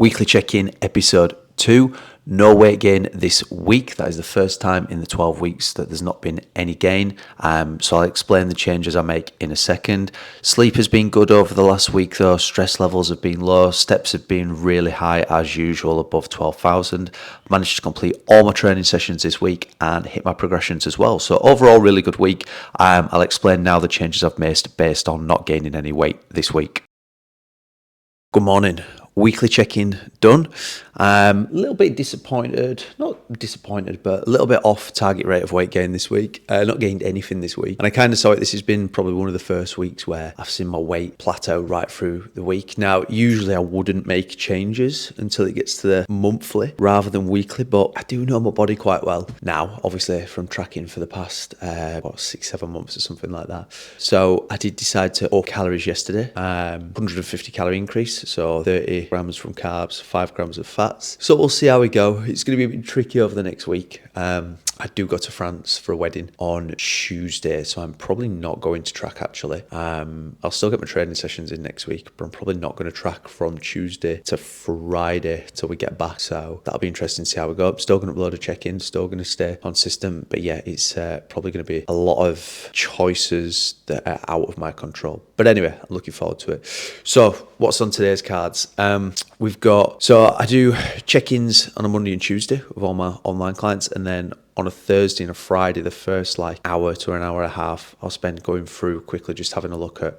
Weekly check-in episode 2. No weight gain this week. That is the first time in the 12 weeks that there's not been any gain. So I'll explain the changes I make in a second. Sleep has been good over the last week though. Stress levels have been low. Steps have been really high as usual, above 12,000. Managed to complete all my training sessions this week and hit my progressions as well. So overall, really good week. I'll explain now the changes I've made based on not gaining any weight this week. Good morning. Weekly check-in done. A little bit disappointed, not disappointed, but a little bit off target rate of weight gain this week. Not gained anything this week. And I kind of saw it. This has been probably one of the first weeks where I've seen my weight plateau right through the week. Now, usually I wouldn't make changes until it gets to the monthly rather than weekly, but I do know my body quite well now, obviously from tracking for the past, 6-7 months or something like that. So I did decide to up calories yesterday, 150 calorie increase. So 30 grams from carbs, 5 grams of fats. So we'll see how we go. It's going to be a bit tricky over the next week. I do go to France for a wedding on Tuesday, so I'm probably not going to track actually. I'll still get my training sessions in next week, but I'm probably not going to track from Tuesday to Friday till we get back. So that'll be interesting to see how we go. I'm still going to upload a check-in, still going to stay consistent. But yeah, it's probably going to be a lot of choices that are out of my control. But anyway, I'm looking forward to it. So what's on today's cards? So I do check-ins on a Monday and Tuesday with all my online clients, and then on a Thursday and a Friday, the first hour to an hour and a half, I'll spend going through quickly, just having a look at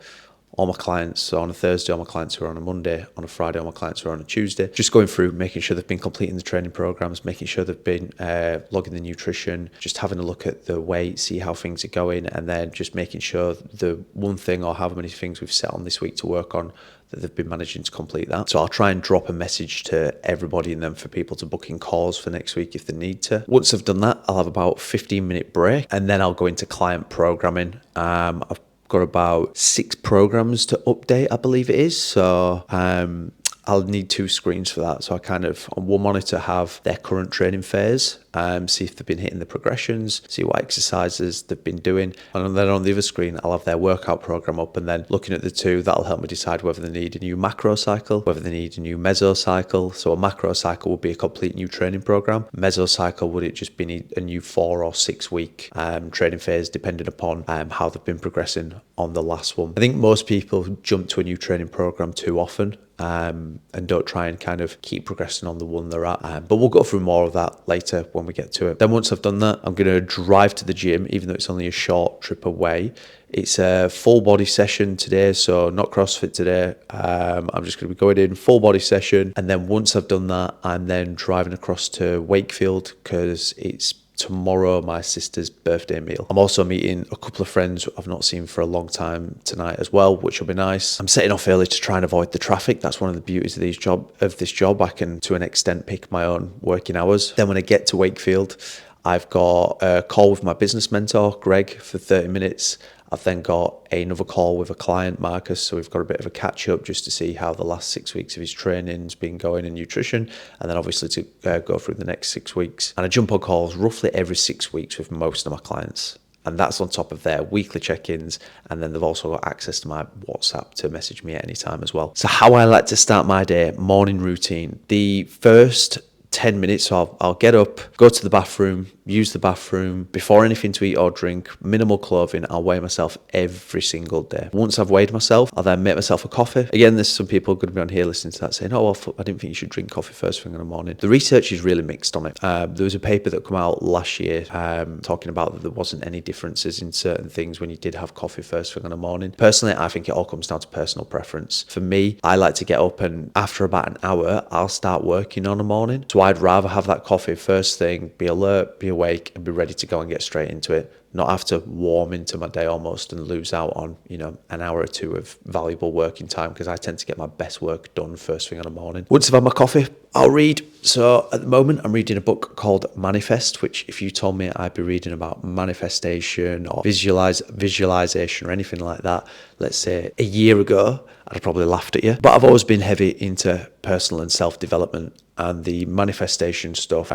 all my clients. So on a Thursday, all my clients who are on a Monday, on a Friday, all my clients who are on a Tuesday, just going through, making sure they've been completing the training programs, making sure they've been logging the nutrition, just having a look at the weight, see how things are going, and then just making sure the one thing or however many things we've set on this week to work on, that they've been managing to complete that. So I'll try and drop a message to everybody and then for people to book in calls for next week if they need to. Once I've done that, I'll have about a 15-minute break, and then I'll go into client programming. I've got about 6 programs to update, I believe it is. So I'll need 2 screens for that. So I kind of, on one monitor, have their current training phase, see if they've been hitting the progressions, see what exercises they've been doing. And then on the other screen, I'll have their workout program up, and then looking at the two, that'll help me decide whether they need a new macro cycle, whether they need a new meso cycle. So a macro cycle would be a complete new training program. Meso cycle, would it just be a new 4 or 6 week training phase, depending upon how they've been progressing on the last one. I think most people jump to a new training program too often, and don't try and kind of keep progressing on the one they're at. But we'll go through more of that later when we get to it. Then once I've done that, I'm going to drive to the gym, even though it's only a short trip away. It's a full body session today, so not CrossFit today. I'm just going to be going in full body session. And then once I've done that, I'm then driving across to Wakefield because it's tomorrow my sister's birthday meal. I'm also meeting a couple of friends I've not seen for a long time tonight as well, which will be nice. I'm setting off early to try and avoid the traffic. That's one of the beauties of this job. I can, to an extent, pick my own working hours. Then when I get to Wakefield, I've got a call with my business mentor, Greg, for 30 minutes. I've then got another call with a client, Marcus, so we've got a bit of a catch up just to see how the last 6 weeks of his training's been going in nutrition, and then obviously to go through the next 6 weeks. And I jump on calls roughly every 6 weeks with most of my clients. And that's on top of their weekly check-ins. And then they've also got access to my WhatsApp to message me at any time as well. So how I like to start my day, morning routine. The first 10 minutes, so I'll get up, go to the bathroom, use the bathroom, before anything to eat or drink, minimal clothing. I'll weigh myself every single day. Once I've weighed myself, I'll then make myself a coffee. Again, there's some people going to be on here listening to that saying, oh, well, I didn't think you should drink coffee first thing in the morning. The research is really mixed on it. There was a paper that came out last year talking about that there wasn't any differences in certain things when you did have coffee first thing in the morning. Personally, I think it all comes down to personal preference. For me, I like to get up, and after about an hour, I'll start working on the morning. So I'd rather have that coffee first thing, be alert, be awake, and be ready to go and get straight into it. Not have to warm into my day almost and lose out on, an hour or two of valuable working time, because I tend to get my best work done first thing in the morning. Once I've had my coffee, I'll read. So at the moment, I'm reading a book called Manifest, which if you told me I'd be reading about manifestation or visualization or anything like that, let's say a year ago, I'd have probably laughed at you. But I've always been heavy into personal and self-development, and the manifestation stuff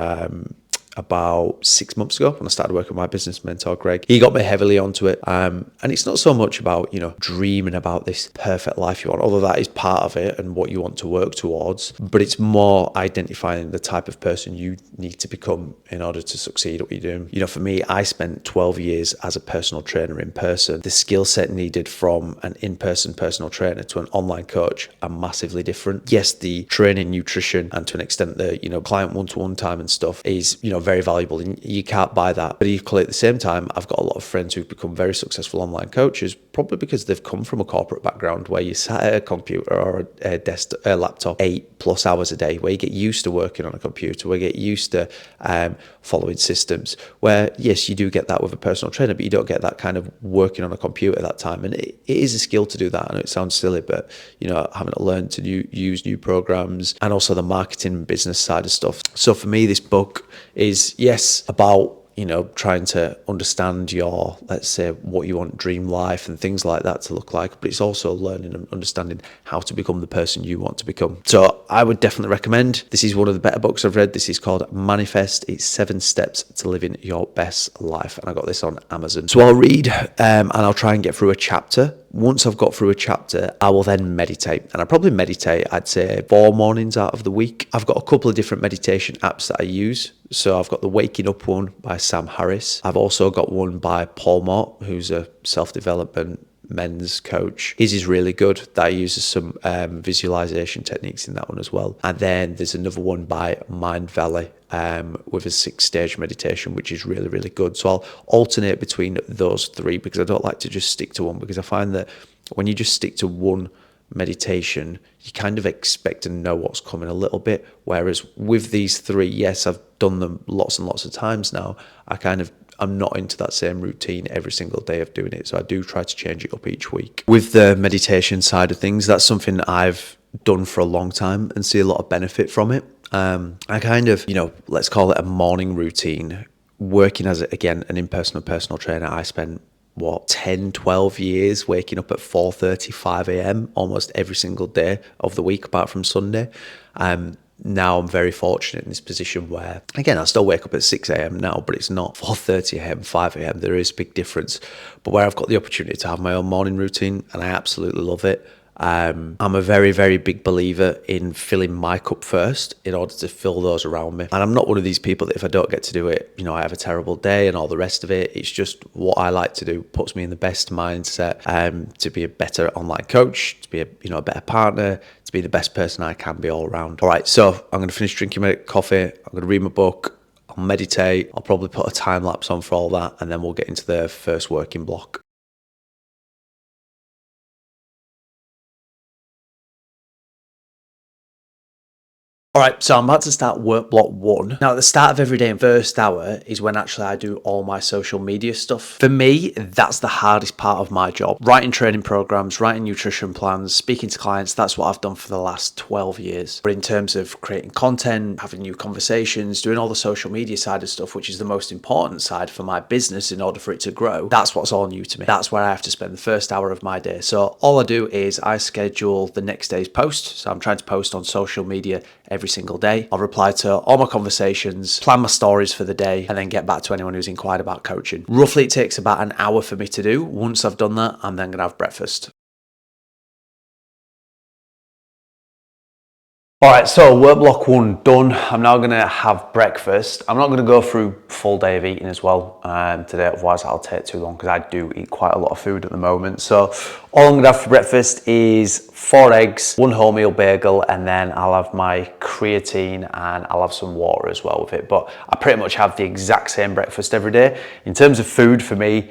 about 6 months ago when I started working with my business mentor, Greg. He got me heavily onto it. And it's not so much about, dreaming about this perfect life you want, although that is part of it and what you want to work towards, but it's more identifying the type of person you need to become in order to succeed at what you're doing. For me, I spent 12 years as a personal trainer in person. The skill set needed from an in-person personal trainer to an online coach are massively different. Yes, the training, nutrition, and to an extent the, client one-to-one time and stuff is, very valuable, and you can't buy that. But equally at the same time, I've got a lot of friends who've become very successful online coaches, probably because they've come from a corporate background where you sat at a computer or a laptop 8+ hours a day, where you get used to working on a computer, where you get used to following systems, where yes, you do get that with a personal trainer, but you don't get that kind of working on a computer at that time. And it is a skill to do that. I know it sounds silly, but having to learn to use new programs and also the marketing and business side of stuff. So for me, this book is, yes, about trying to understand your, let's say, what you want dream life and things like that to look like, but it's also learning and understanding how to become the person you want to become. So I would definitely recommend, this is one of the better books I've read. This is called Manifest. It's 7 Steps to Living Your Best Life, and I got this on Amazon. So I'll read and I'll try and get through a chapter. Once I've got through a chapter, I will then meditate. And I probably meditate, I'd say 4 mornings out of the week. I've got a couple of different meditation apps that I use. So I've got the Waking Up one by Sam Harris. I've also got one by Paul Mott, who's a self-development men's coach. His is really good. That uses some visualization techniques in that one as well. And then there's another one by Mind Valley with a 6-stage meditation, which is really, really good. So I'll alternate between those 3 because I don't like to just stick to one, because I find that when you just stick to one meditation, you kind of expect to know what's coming a little bit. Whereas with these 3, yes, I've done them lots and lots of times now. I'm not into that same routine every single day of doing it. So I do try to change it up each week. With the meditation side of things, that's something I've done for a long time and see a lot of benefit from it. I kind of, let's call it a morning routine. Working as, again, an in-person personal trainer, I spent 10, 12 years waking up at 4:30, 5 a.m. almost every single day of the week, apart from Sunday. Now I'm very fortunate in this position where, again, I still wake up at 6 a.m. now, but it's not 4:30 a.m., 5 a.m. There is a big difference. But where I've got the opportunity to have my own morning routine, and I absolutely love it. I'm a very, very big believer in filling my cup first in order to fill those around me. And I'm not one of these people that if I don't get to do it, I have a terrible day and all the rest of it. It's just what I like to do. Puts me in the best mindset to be a better online coach, to be a better partner, to be the best person I can be all around. All right, so I'm going to finish drinking my coffee. I'm going to read my book. I'll meditate. I'll probably put a time lapse on for all that, and then we'll get into the first working block. All right, so I'm about to start work block 1. Now, at the start of every day, in first hour, is when actually I do all my social media stuff. For me, that's the hardest part of my job. Writing training programs, writing nutrition plans, speaking to clients, that's what I've done for the last 12 years. But in terms of creating content, having new conversations, doing all the social media side of stuff, which is the most important side for my business in order for it to grow, that's what's all new to me. That's where I have to spend the first hour of my day. So all I do is I schedule the next day's post. So I'm trying to post on social media every single day. I'll reply to all my conversations, plan my stories for the day, and then get back to anyone who's inquired about coaching. Roughly, it takes about an hour for me to do. Once I've done that, I'm then going to have breakfast. All right, so work block 1 done. I'm now going to have breakfast. I'm not going to go through full day of eating as well today, otherwise that'll take too long because I do eat quite a lot of food at the moment. So all I'm going to have for breakfast is 4 eggs, 1 wholemeal bagel, and then I'll have my creatine and I'll have some water as well with it. But I pretty much have the exact same breakfast every day. In terms of food for me,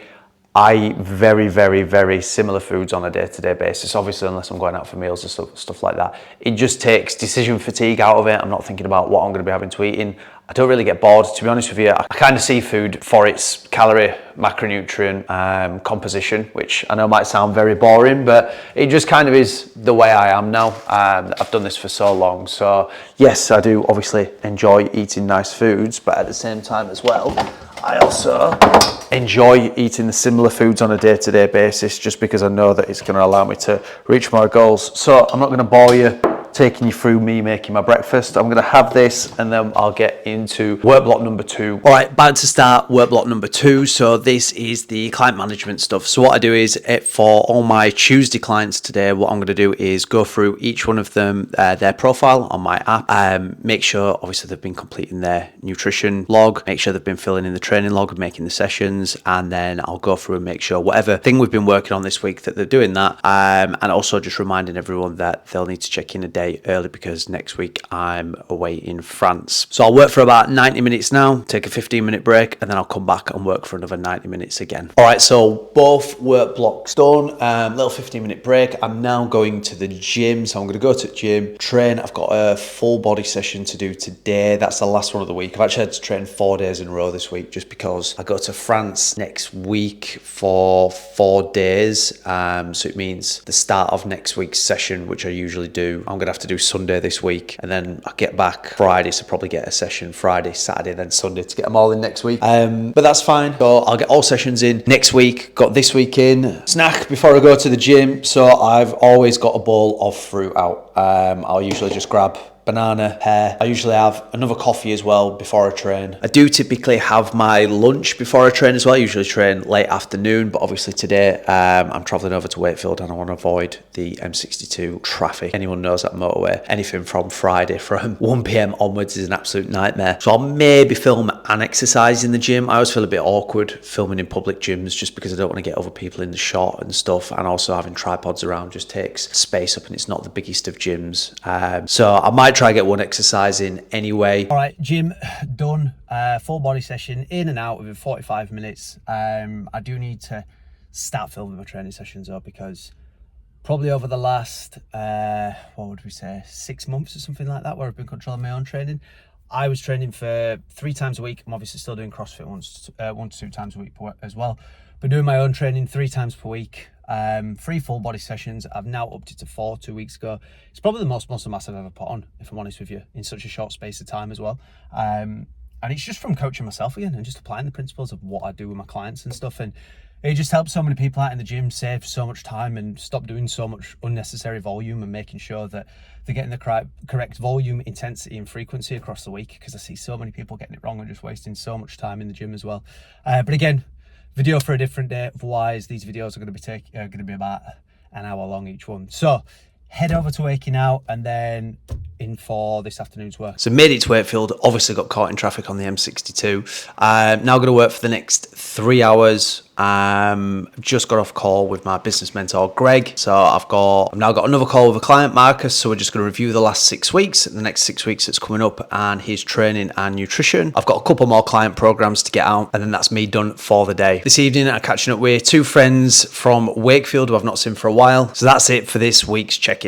I eat very, very, very similar foods on a day-to-day basis, obviously, unless I'm going out for meals or stuff like that. It just takes decision fatigue out of it. I'm not thinking about what I'm going to be having to eat. I don't really get bored, to be honest with you. I kind of see food for its calorie, macronutrient composition, which I know might sound very boring, but it just kind of is the way I am now. I've done this for so long. So yes, I do obviously enjoy eating nice foods, but at the same time as well, I also enjoy eating the similar foods on a day-to-day basis just because I know that it's going to allow me to reach my goals. So I'm not going to bore you taking you through me making my breakfast. I'm going to have this and then I'll get into work block number 2. All right, about to start work block number 2. So this is the client management stuff. So what I do is for all my Tuesday clients today, what I'm going to do is go through each one of them, their profile on my app, make sure obviously they've been completing their nutrition log, make sure they've been filling in the training log and making the sessions, and then I'll go through and make sure whatever thing we've been working on this week that they're doing that, and also just reminding everyone that they'll need to check in a day early because next week I'm away in France. So I'll work for about 90 minutes now, take a 15-minute break, and then I'll come back and work for another 90 minutes again. All right, so both work blocks done, little 15-minute break. I'm now going to the gym, so I'm going to go to the gym, train. I've got a full body session to do today. That's the last one of the week. I've actually had to train 4 days in a row this week just because I go to France next week for 4 days. So it means the start of next week's session, which I usually do, I'm going to have to do Sunday this week, and then I get back Friday, so probably get a session Friday, Saturday, then Sunday to get them all in next week. But that's fine. So I'll get all sessions in next week. Got this week in. Snack before I go to the gym. So I've always got a bowl of fruit out. I'll usually just grab banana, pear. I usually have another coffee as well before I train. I do typically have my lunch before I train as well. I usually train late afternoon, but obviously today I'm traveling over to Wakefield and I want to avoid the M62 traffic. Anyone knows that motorway, anything from Friday from 1 p.m. onwards is an absolute nightmare. So I'll maybe film an exercise in the gym. I always feel a bit awkward filming in public gyms just because I don't want to get other people in the shot and stuff, and also having tripods around just takes space up and it's not the biggest of gyms. So I might try to get one exercise in anyway. All right, gym done. Full body session in and out within 45 minutes. I do need to start filming my training sessions though, because probably over the last, what would we say, 6 months or something like that, where I've been controlling my own training. I was training for 3 times a week. I'm obviously still doing CrossFit 1 to 2 times a week as well, but doing my own training 3 times per week. 3 full body sessions. I've now upped it to 4 2 weeks ago. It's probably the most muscle mass I've ever put on, if I'm honest with you, in such a short space of time as well. And it's just from coaching myself again and just applying the principles of what I do with my clients and stuff. And it just helps so many people out in the gym save so much time and stop doing so much unnecessary volume and making sure that they're getting the correct volume, intensity and frequency across the week, because I see so many people getting it wrong and just wasting so much time in the gym as well. But again, video for a different day. Otherwise, these videos are going to be about an hour long each one. So head over to Wakey now and then in for this afternoon's work. So made it to Wakefield, obviously got caught in traffic on the M62. Now going to work for the next 3 hours. Just got off call with my business mentor Greg, so I've now got another call with a client, Marcus, so we're just going to review the last 6 weeks, the next 6 weeks that's coming up, and his training and nutrition. I've got a couple more client programs to get out, and then that's me done for the day. This evening I'm catching up with 2 friends from Wakefield who I've not seen for a while, so that's it for this week's check-in.